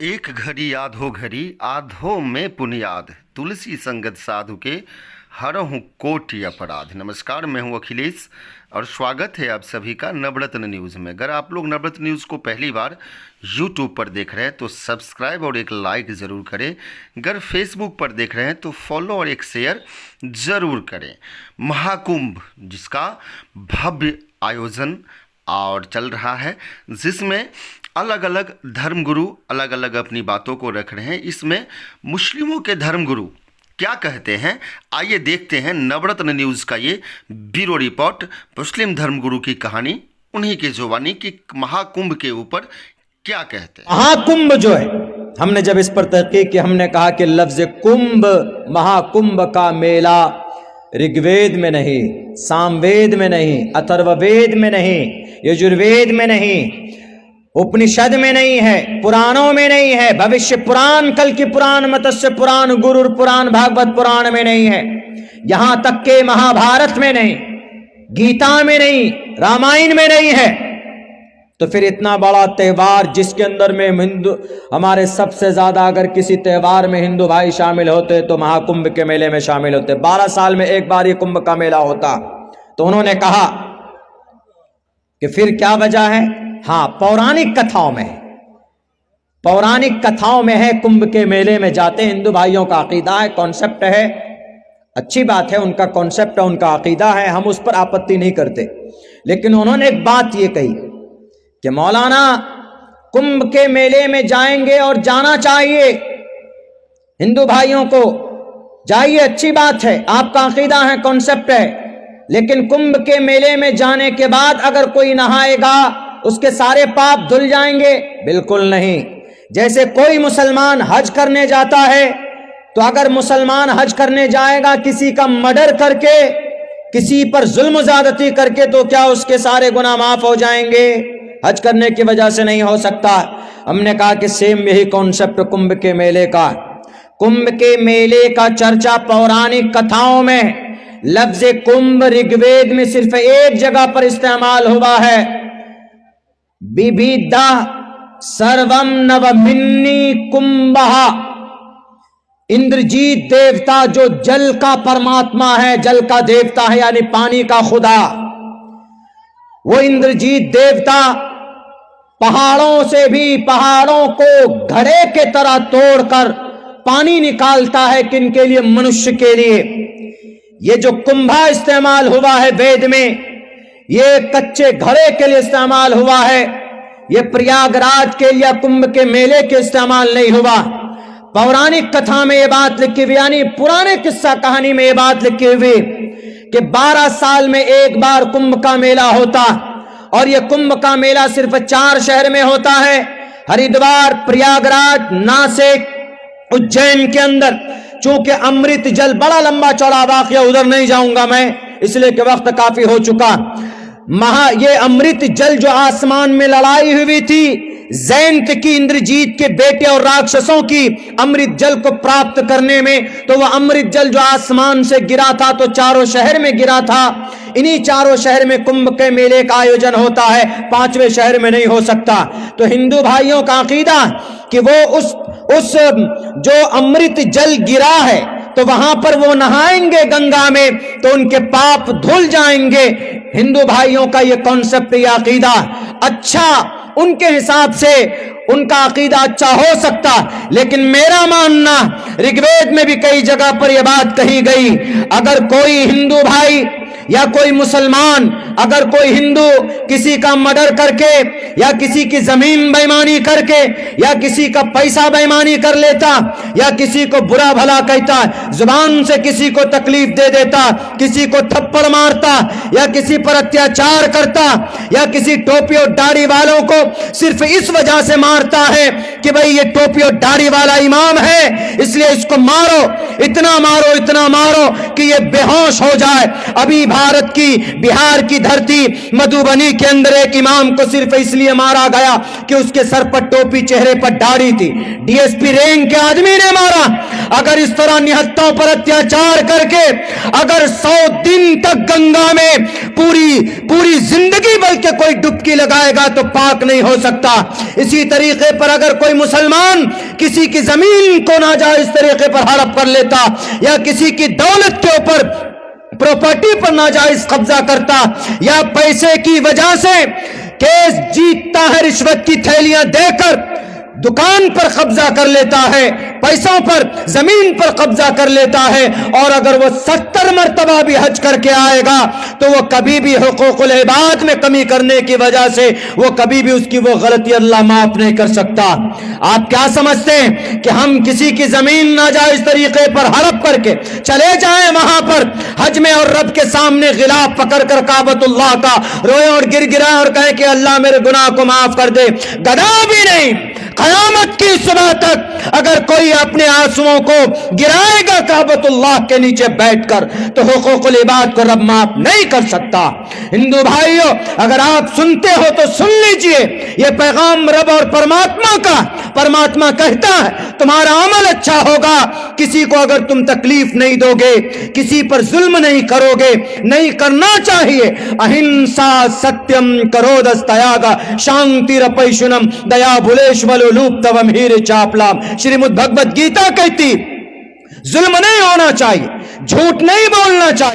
एक घड़ी आधो घड़ी आधो में पुनियाद तुलसी संगत साधु के हरहु कोटि अपराध। नमस्कार, मैं हूं अखिलेश और स्वागत है आप सभी का नवरत्न न्यूज़ में। अगर आप लोग नवरत्न न्यूज़ को पहली बार यूट्यूब पर देख रहे हैं तो सब्सक्राइब और एक लाइक ज़रूर करें। अगर फेसबुक पर देख रहे हैं तो फॉलो और एक शेयर ज़रूर करें। महाकुंभ जिसका भव्य आयोजन और चल रहा है, जिसमें अलग अलग धर्मगुरु अलग अलग अपनी बातों को रख रहे हैं। इसमें मुस्लिमों के धर्मगुरु क्या कहते हैं, आइए देखते हैं नवरत्न न्यूज़ का ये ब्यूरो रिपोर्ट। मुस्लिम धर्मगुरु की कहानी, उन्हीं की जुबानी कि महाकुंभ के ऊपर क्या कहते हैं। महाकुंभ जो है, हमने जब इस पर तहकीक की, हमने कहा कि लफ्ज कुंभ, महाकुंभ का मेला ऋग्वेद में नहीं, सामवेद में नहीं, अथर्ववेद में नहीं, यजुर्वेद में नहीं, उपनिषद में नहीं है, पुराणों में नहीं है, भविष्य पुराण, कल की पुराण, मत्स्य पुराण, गुरु पुराण, भागवत पुराण में नहीं है, यहां तक के महाभारत में नहीं, गीता में नहीं, रामायण में नहीं है। तो फिर इतना बड़ा त्यौहार जिसके अंदर में हिंदू, हमारे सबसे ज्यादा अगर किसी त्यौहार में हिंदू भाई शामिल होते तो महाकुंभ के मेले में शामिल होते। 12 साल में एक बार ये कुंभ का मेला होता। तो उन्होंने कहा कि फिर क्या वजह है। हाँ, पौराणिक कथाओं में है, कुंभ के मेले में जाते हिंदू भाइयों का अकीदा है, कॉन्सेप्ट है, अच्छी बात है, उनका कॉन्सेप्ट है, उनका अकीदा है, हम उस पर आपत्ति नहीं करते। लेकिन उन्होंने एक बात ये कही कि मौलाना कुंभ के मेले में जाएंगे और जाना चाहिए, हिंदू भाइयों को जाइए, अच्छी बात है, आपका अकीदा है, कॉन्सेप्ट है, लेकिन कुंभ के मेले में जाने के बाद अगर कोई नहाएगा उसके सारे पाप धुल जाएंगे? बिल्कुल नहीं। जैसे कोई मुसलमान हज करने जाता है तो अगर मुसलमान हज करने जाएगा किसी का मर्डर करके, किसी पर जुल्म ज्यादती करके, तो क्या उसके सारे गुनाह माफ हो जाएंगे? हज करने की वजह से नहीं हो सकता। हमने कहा कि सेम यही कॉन्सेप्ट कुंभ के मेले का। कुंभ के मेले का चर्चा पौराणिक कथाओं में, लफ्ज कुंभ ऋग्वेद में सिर्फ एक जगह पर इस्तेमाल हुआ है, बिबिधा सर्वम नवमिन्नी कुंभः। इंद्रजीत देवता जो जल का परमात्मा है, जल का देवता है, यानी पानी का खुदा, वो इंद्रजीत देवता पहाड़ों से भी, पहाड़ों को घड़े के तरह तोड़कर पानी निकालता है। किनके लिए? मनुष्य के लिए। ये जो कुंभा इस्तेमाल हुआ है वेद में, ये कच्चे घड़े के लिए इस्तेमाल हुआ है, ये प्रयागराज के या कुंभ के मेले के इस्तेमाल नहीं हुआ। पौराणिक कथा में ये बात लिखी हुई, यानी पुराने किस्सा कहानी में ये बात लिखी हुई कि 12 साल में एक बार कुंभ का मेला होता, और ये कुंभ का मेला सिर्फ 4 शहर में होता है, हरिद्वार, प्रयागराज, नासिक, उज्जैन के अंदर। चूंकि अमृत जल बड़ा लंबा चौड़ा वाकया, उधर नहीं जाऊंगा मैं, इसलिए कि वक्त काफी हो चुका। ये अमृत जल जो आसमान में लड़ाई हुई थी जैंत की, इंद्रजीत के बेटे और राक्षसों की, अमृत जल को प्राप्त करने में, तो वह अमृत जल जो आसमान से गिरा था तो 4 शहर में गिरा था। इन्हीं 4 शहर में कुंभ के मेले का आयोजन होता है, 5वें शहर में नहीं हो सकता। तो हिंदू भाइयों का अकीदा कि वो उस जो अमृत जल गिरा है तो वहां पर वो नहाएंगे गंगा में तो उनके पाप धुल जाएंगे। हिंदू भाइयों का ये कॉन्सेप्ट, ये अकीदा अच्छा, उनके हिसाब से उनका अकीदा अच्छा हो सकता, लेकिन मेरा मानना, ऋग्वेद में भी कई जगह पर यह बात कही गई, अगर कोई हिंदू भाई या कोई मुसलमान, अगर कोई हिंदू किसी का मर्डर करके या किसी की जमीन बेईमानी करके या किसी का पैसा बेईमानी कर लेता या किसी को बुरा भला कहता, जुबान से किसी को तकलीफ दे देता, किसी को थप्पड़ मारता या किसी पर अत्याचार करता या किसी टोपी और दाढ़ी वालों को सिर्फ इस वजह से मारता है कि भाई ये टोपी और दाढ़ी वाला इमाम है इसलिए इसको मारो, इतना मारो, इतना मारो कि ये बेहोश हो जाए। अभी भारत की, बिहार की धरती मधुबनी के अंदर एक इमाम को सिर्फ इसलिए मारा गया कि उसके सर पर टोपी, चेहरे पर दाढ़ी थी, डीएसपी रैंक के आदमी ने मारा। अगर इस तरह निहत्ताओं पर अत्याचार करके अगर 100 दिन दिन तक गंगा में पूरी जिंदगी बल्कि कोई डुबकी लगाएगा तो पाक नहीं हो सकता। इसी तरीके पर अगर कोई मुसलमान किसी की जमीन को नाजायज तरीके पर हड़प कर लेता या किसी की दौलत के ऊपर प्रॉपर्टी पर नाजायज कब्जा करता या पैसे की वजह से केस जीतता है, रिश्वत की थैलियां देकर दुकान पर कब्जा कर लेता है, पैसों पर जमीन पर कब्जा कर लेता है, और अगर वो 70 मरतबा भी हज करके आएगा तो वो कभी भी हुकूकुल इबाद में कमी करने की वजह से वो कभी भी उसकी वो गलती अल्लाह माफ नहीं कर सकता। आप क्या समझते हैं कि हम किसी की जमीन नाजायज तरीके पर हड़प करके चले जाएं वहां पर हज में और रब के सामने गिलाफ पकड़ कर काबतुल्लाह का रोए और गिड़गिड़ाएं और कहें कि अल्लाह मेरे गुनाह को माफ कर दे? गदा भी नहीं। क़यामत की सुबह तक अगर कोई अपने आंसुओं को गिराएगा काबतुल्लाह के नीचे बैठकर तो हुकूकुल इबाद को रब माफ नहीं कर सकता। हिंदू भाइयों, अगर आप सुनते हो तो सुन लीजिए, यह पैगाम रब और परमात्मा का। परमात्मा कहता है तुम्हारा अमल अच्छा होगा, किसी को अगर तुम तकलीफ नहीं दोगे, किसी पर जुल्म नहीं करोगे, नहीं करना चाहिए। अहिंसा सत्यम करोदस्तयागा शांतिरपैशुनम दया भुलेश्वलो लूप तवम हीरे चापलाम। श्रीमद् भगवत गीता कहती जुल्म नहीं होना चाहिए, झूठ नहीं बोलना चाहिए।